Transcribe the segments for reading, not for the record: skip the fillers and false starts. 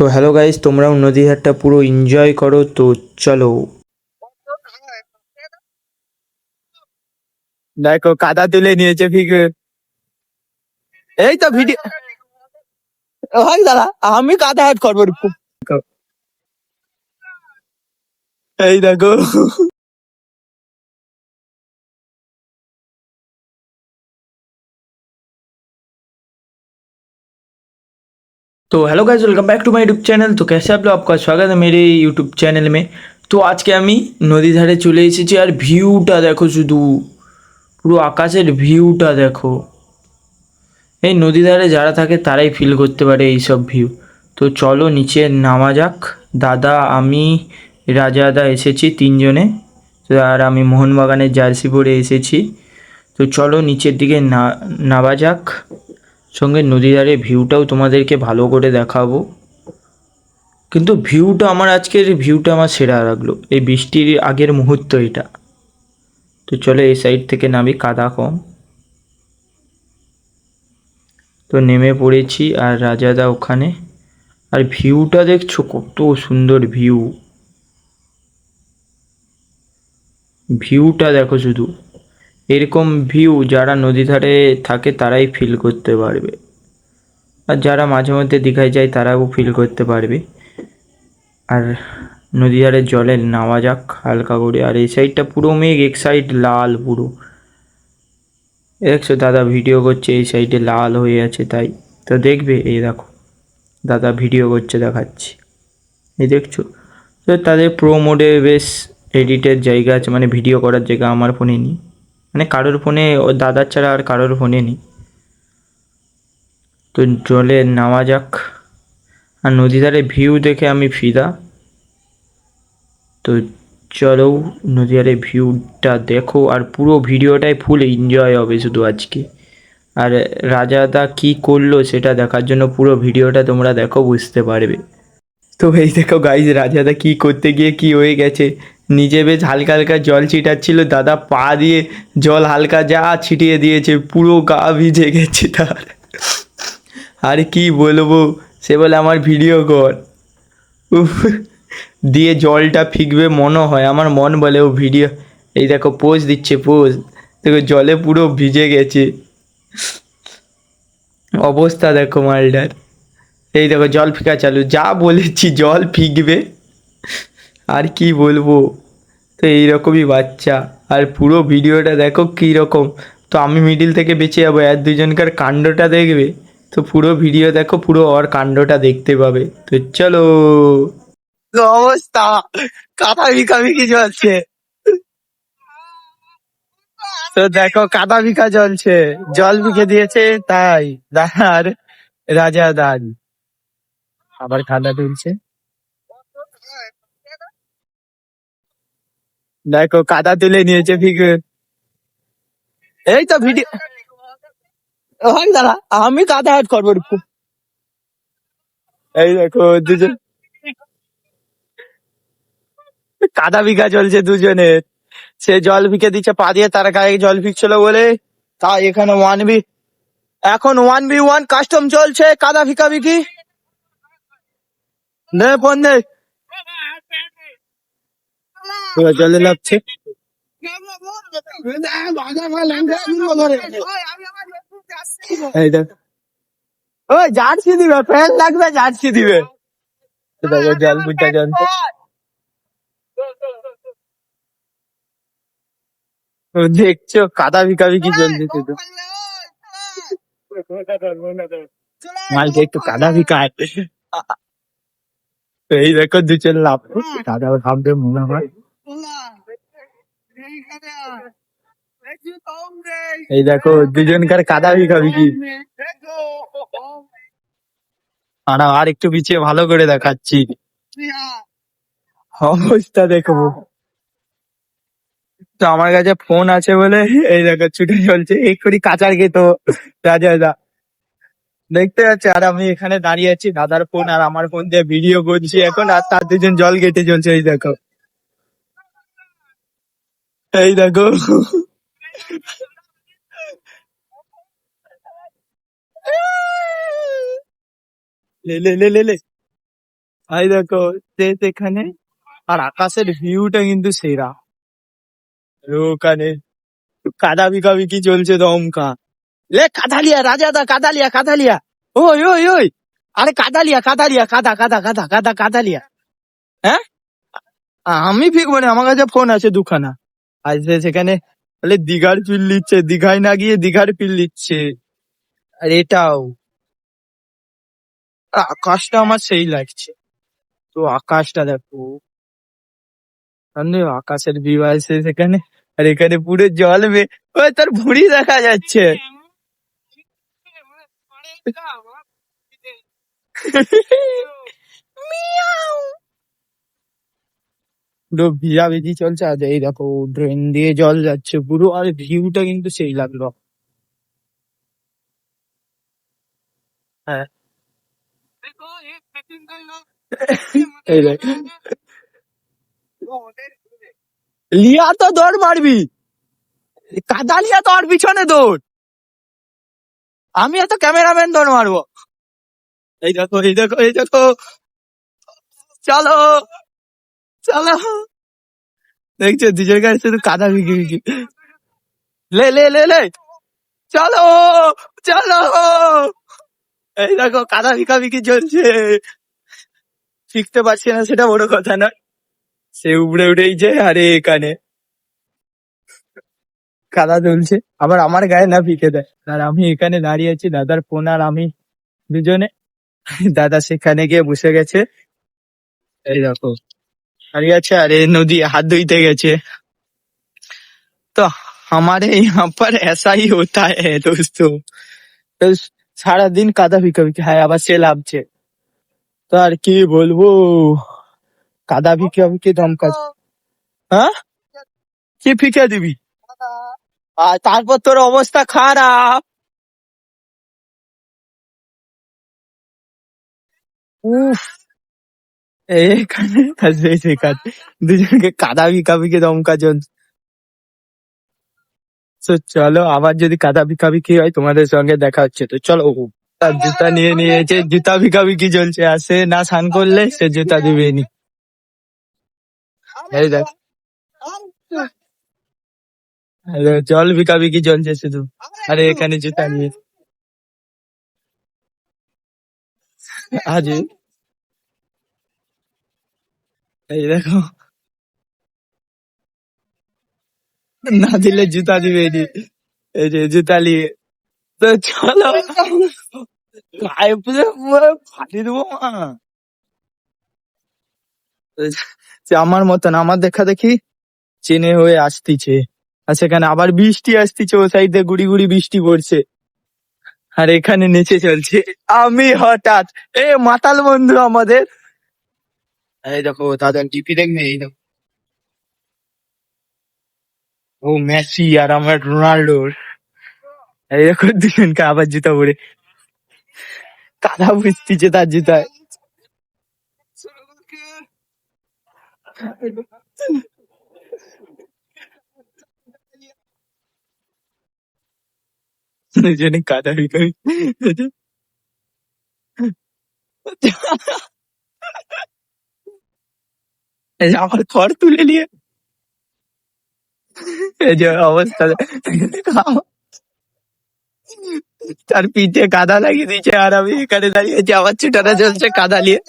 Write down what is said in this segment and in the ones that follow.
তো hello guys, তোমরাও নদীহাটটা পুরো এনজয় করো। তো চলো। দেখো কাদা তুলে নিয়েছে ফিকে। এই তো ভিডিও হয় দাঁড়া, আমি কাদা অ্যাড করবো একটু। এই দেখো। तो hello guys, welcome back to my YouTube channel. तो कैसे आप लोग, आपका स्वागत है मेरे यूट्यूब চ্যানেল में। তো আজকে আমি নদী ধারে চলে এসেছি আর ভিউটা দেখো, শুধু পুরো আকাশের ভিউটা দেখো। এই নদী ধারে যারা থাকে তারাই ফিল করতে পারে এই সব ভিউ। তো চলো নিচে নামা যাক। দাদা, আমি, রাজাদা এসেছি তিনজনে। তো আর আমি মোহনবাগানের জার্সি পরে এসেছি। তো চলো নিচের দিকে নামা যাক। সঙ্গে নদীর ধারে ভিউটাও তোমাদেরকে ভালো করে দেখাবো। কিন্তু ভিউটা আমার, আজকের ভিউটা আমার সেরা লাগলো, এই বৃষ্টির আগের মুহূর্ত এটা। তো চলো এই সাইড থেকে নামি, কাদা কম। তো নেমে পড়েছি আর রাজাদা ওখানে। আর ভিউটা দেখছো, কত সুন্দর ভিউ। ভিউটা দেখো শুধু। এরকম ভিউ যারা নদী ধারে থাকে তারাই ফিল করতে পারবে। আর যারা মাঝে মধ্যে দীঘায় যায় তারাও ফিল করতে পারবে। আর নদী ধারের জলে নামা যাক হালকা করে। আর এই সাইডটা পুরো মেঘ, এক সাইড লাল পুরো। দেখছো দাদা ভিডিও করছে, এই সাইডে লাল হয়ে আছে তাই। তো দেখবে, এই দেখো দাদা ভিডিও করছে, দেখাচ্ছি। এই দেখছো। তো তাদের প্রো মোডে বেশ এডিটের জায়গা আছে, মানে ভিডিও করার জায়গা। আমার ফোনে নেই, মানে কারোর ফোনে, ও দাদার ছাড়া আর কারোর ফোনে নেই। তো জলে নামা যাক। আর নদী ধারে ভিউ দেখে আমি ফিদা। তো চলো নদী ধারে ভিউটা দেখো, আর পুরো ভিডিওটাই ফুল এনজয় হবে শুধু আজকে। আর রাজাদা কি করলো সেটা দেখার জন্য পুরো ভিডিওটা তোমরা দেখো, বুঝতে পারবে। তো এই দেখো গাইজ, রাজাদা কি করতে গিয়ে কি হয়ে গেছে। নিজে বেশ হালকা হালকা জল ছিটাচ্ছিল, দাদা পা দিয়ে জল হালকা যা ছিটিয়ে দিয়েছে, পুরো গা ভিজে গেছে তার। আর কি বলবো, সে বলে আমার ভিডিও কর। উফ, দিয়ে জলটা ফিকবে মনে হয়, আমার মন বলে ও ভিডিও। এই দেখো পোজ দিচ্ছে, পোজ দেখো, জলে পুরো ভিজে গেছে। অবস্থা দেখো মালটার। এই দেখো জল ফিকা চালু, যা বলেছি জল ফিকবে। আর কি বলবো। তো এইরকমই বাচ্চা। আর পুরো ভিডিওটা দেখো কী রকম। তো আমি মিডিল থেকে বেঁচে যাবো, আর দুজনকার কাণ্ডটা দেখবে। তো পুরো ভিডিও দেখো, পুরো ওর কাণ্ডটা দেখতে পাবে। তো চলো। কি অবস্থা, কাদা ভিকাভিকি চলছে। তো দেখো কাদা ভিকা চলছে, জল ভিকে দিয়েছে তাই। দাঁড়ার রাজা দান আবার কাদা তুলছে। দেখো কাদা তুলে নিয়েছে ফিকে। এই তো ভিডিও হয় দাঁড়া, আমি কাদা অ্যাড করবো একটু। এই দেখো দুজন কাদা ভিকা চলছে দুজনের। সে জল ভিকে দিচ্ছে পা দিয়ে, তার গায়ে জল ভিজছিল বলে। তাই এখানে এখন 1v1 কাস্টম চলছে, কাদা ভিকাভিকি। নে ফোন নে। পুরো জলে লাগছে। এই দেখ, ওই জার্সি দিবে, ফ্যান লাগবে, জার্সি দিবে। তো দেখো জল বুঝা চলছে। তো দেখছো কাদা ভিকাভিকি চলছে শুধু। মালকে একটু কাদা ভিকায়। এই দেখো দুচের লাভ, কাদা ভাববে মনে হয়। এই দেখো দুজনকার কাদা ভিকাভিকি। আর একটু পিছিয়ে ভালো করে দেখাচ্ছি অবস্থা দেখো। তো আমার কাছে ফোন আছে বলে এই দেখো ছুটে চলছে এক্ষুনি কাচার খেতো রাজা। দেখতে যাচ্ছে আর আমি এখানে দাঁড়িয়ে আছি, দাদার ফোন আর আমার ফোন দিয়ে ভিডিও করছি এখন, আর তার দুজন জল কেটে চলছে। এই দেখো, এই দেখো। লে লে লে লে লে। এই দেখো স্টেজ এখানে, আর আকাশের ভিউটা কিন্তু সেরা। আর ওখানে কাদা বিকাবিকি চলছে দমকা। লে কাদালিয়া, রাজাদা কাদালিয়া, কাদালিয়া। ওই ওই ওই, আরে কাদালিয়া, কাদালিয়া, কাদা কাদা কাদা কাদা কাদালিয়া। হ্যাঁ, আমি ফিকবো না, আমার কাছে ফোন আছে দুখানা। আর সেখানে বলে দীঘার ফিল নিচ্ছে, দীঘায় না গিয়ে দীঘার ফিল নিচ্ছে। আর এটাও, আর আকাশটা আমার সেই লাগছে। তো আকাশটা দেখো, সামনে আকাশের ভিউ আছে সেখানে। আর এখানে পুরো জল ওই তার ভুঁড়ি দেখা যাচ্ছে। পুরো ভিজাভিজি চলছে। আর এই দেখো ড্রেন দিয়ে জল যাচ্ছে পুরো, আর ভিউটা কিন্তু সেই লাগলো। হ্যাঁ, এই দেখ, লিয়া তো দৌড় মারবি, কাদা লিয়া তো আর পিছনে দৌড়। আমি এত ক্যামেরাম্যান দৌড় মারবো। এই দেখো এই দেখো এই দেখো, চলো চলো। দেখছো দুজন গাড়ি শুধু কাদা বিকি বিকি। লে লে লে লে, চলো চলো। এই দেখো কাদা বিকাবিকি চলছে। শিখতে পারছি না সেটা বড় কথা না, সে উপরে উঠেইছে। আরে এখানে কাদা তুলছে, আবার আমার গায়ে না ফিকে দেয়। আর আমি এখানে দাঁড়িয়ে আছি, দাদার ফোন আর আমি দুজনে। দাদা সেখানে গিয়ে বসে গেছে। এই দেখো দাঁড়িয়ে আছে, আর এই নদী হাত ধুইতে গেছে। तो हमारे यहाँ पर ऐसा ही होता है दोस्तों। তো সারাদিন কাদা ভিকাভিকি, হ্যাঁ আবার সে লাভছে। তো আর কি বলবো, কাদা ভিকাভিকি দমকাজ। হ্যাঁ, কি ফিকে দিবি? আর তারপর তোর অবস্থা খারাপ। উফ, এখানে সেখানে দুজনকে কাদা ভিকাভিকি দমকা চলছে। তো চলো, আবার যদি কাদা ভিকাভিকি হয় তোমাদের সঙ্গে দেখা হচ্ছে। তো চলো। তার জুতা নিয়ে নিয়েছে, জুতা ভিকাভিকি চলছে। আর সে না স্নান করলে সে জুতা দিবে নি। এই দেখ, আরে জল ভিকাভিকি চলছে শুধু। আরে এখানে জুতা নিয়ে আজ, এই দেখো, না দিলে জুতা দিবে নি। এই যে জুতা নিয়ে, তো চলো, গায়ে পুরো পুরো ফাটিয়ে দেবো মা। সে আমার মতন, আমার দেখা দেখি চেনে হয়ে আসতিছে। আর সেখানে আবার বৃষ্টি আসতিছে, ও সাইডে গুড়ি গুড়ি বৃষ্টি পড়ছে। আর এখানে নেচে চলছে। আমি হঠাৎ, এ মাতাল বন্ধু আমাদের। এই দেখো দাদা টিপি দেখবে, এই দেখো, ও মেসি আর আমার রোনাল্ডোর। এই দেখো দুজনকে আবার জুতা পরে কাদা বুঝতিছে তার জুতায়। দুজনে কাদা বিকাবি। এই যে আমার খড় তুলে নিয়ে, এই যে অবস্থা, তার পিঠে কাদা লাগিয়ে দিয়েছে। আর আমি এখানে দাঁড়িয়েছি, আমার ছুটাটা চলছে কাদা নিয়ে।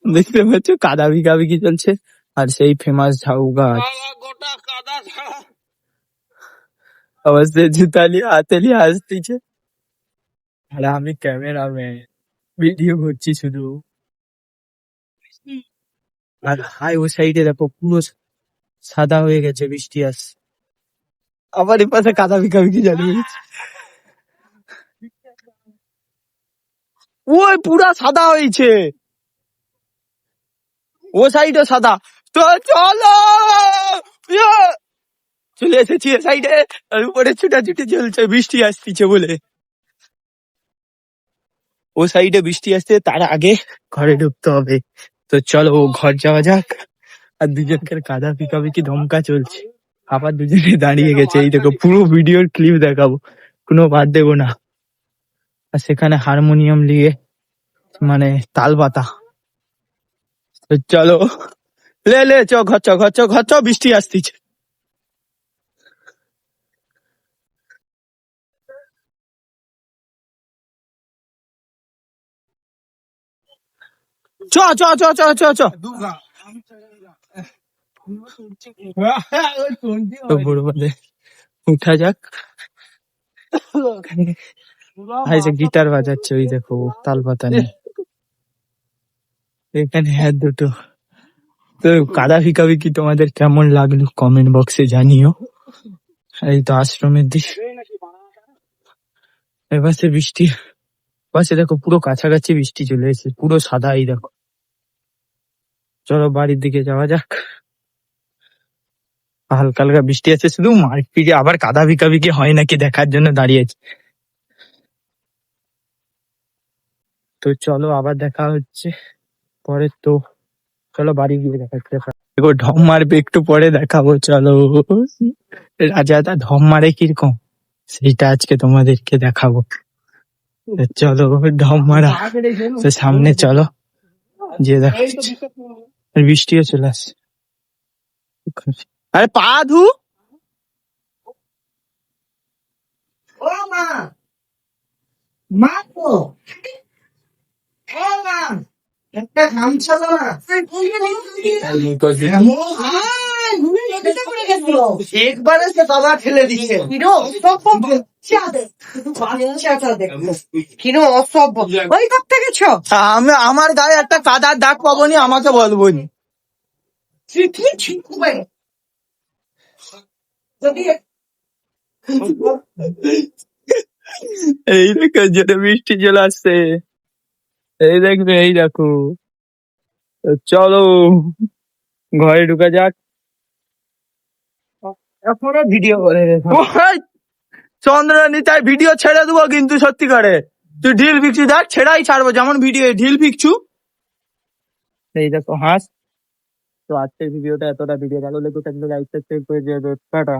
দেখতে পাচ্ছ কাদা বিকাবিকি চলছে। আর সেই ফেমাস ঝাউ গাছ, অবশ্যই জুতা নিয়ে হাতে নিয়ে আসতেছে। আর আমি ক্যামেরাম্যান, ভিডিও করছি শুধু। আর হাই ও সাইডে দেখো পুরো সাদা হয়ে গেছে, বৃষ্টি আসছে। আবার এই পাশে কাদা বিকাবিকি চালু হয়েছে। ওই পুরা সাদা হয়েছে, ও সাইডে সাদা। তো চলো, ইয়ে! চলে এসেছি এ সাইডে। আর উপরে ছুটাছুটি চলছে, বৃষ্টি আসতিছে বলে। ও সাইডে বৃষ্টি আসছে, তার আগে ঘরে ঢুকতে হবে। তো চলো ঘর যাওয়া যাক। আর দুজনকার কাদা পিকাপিকি ধমকা চলছে। আবার দুজনে দাঁড়িয়ে গেছে, এই দেখো পুরো ভিডিওর ক্লিপ দেখাবো, কোনো বাদ দেবো না। আর সেখানে হারমোনিয়াম নিয়ে মানে তাল পাতা। তো চলো লে লে চ ঘর চ ঘর চ ঘর চ, বৃষ্টি আসতিছে। চ চ চ চ চ চ। তো বড় বাদে উঠা যাক। ভাই যে গিটার বাজাচ্ছে ওই দেখো তাল পাতা নিয়ে, এখানে হ্যাঁ দুটো। তো কাদা ভিকাভিকি তোমাদের কেমন লাগলো কমেন্ট বক্সে জানিও। এই তো আশ্রমের দিক, এবার সে বৃষ্টি পাশে দেখো পুরো কাছাকাছি বৃষ্টি চলে এসেছে, পুরো সাদা। এই দেখো চলো বাড়ির দিকে যাওয়া যাক। হালকা হালকা বৃষ্টি আছে, শুধু মারপিটে আবার কাদা ভিকাভিকি হয় নাকি দেখার জন্য দাঁড়িয়েছে। তো চলো আবার দেখা হচ্ছে পরে। তো চলো বাড়ি গিয়ে দেখা হচ্ছে। দেখো ঢম মারবে একটু পরে দেখাবো, চলো। রাজাদা ঢম মারে কিরকম সেইটা আজকে তোমাদেরকে দেখাবো। তো চলো ঢম মারা, তো সামনে চলো যে দেখা হচ্ছে। আর বৃষ্টিও চলে আসছে। আরে পা ধু। ও মা, মা তো ও মা, একটা গামছা দাও না। একবারে সে বাবা ঠেলে দিচ্ছে। কিরো অসভ্য বাচ্চাটা দেখো, কিরো অসভ্য। ওই করতে গেছো? আমি আমার গায়ে একটা কাদার দাগ পাবনি, আমাকে বলবো নি। ঠিকই ঠিক হবে। যদি এই দেখো যেটা বৃষ্টি চলে আসছে, এই দেখবে, এই দেখো। তো চলো ঘরে ঢুকা যাক। এখনো ভিডিও করে রেখো। ওই চন্দ্রানী, তাই ভিডিও ছেড়ে দেবো কিন্তু সত্যি করে। তুই ঢিল ফিকছু দেখ, ছেড়াই ছাড়বো যেমন ভিডিও ঢিল ফিকছু। এই দেখো হাঁস। তো আজকের ভিডিওটা এতটা, ভিডিও ভালো লেগে থাকলে লাইক সাবস্ক্রাইব করে দিও। টাটা।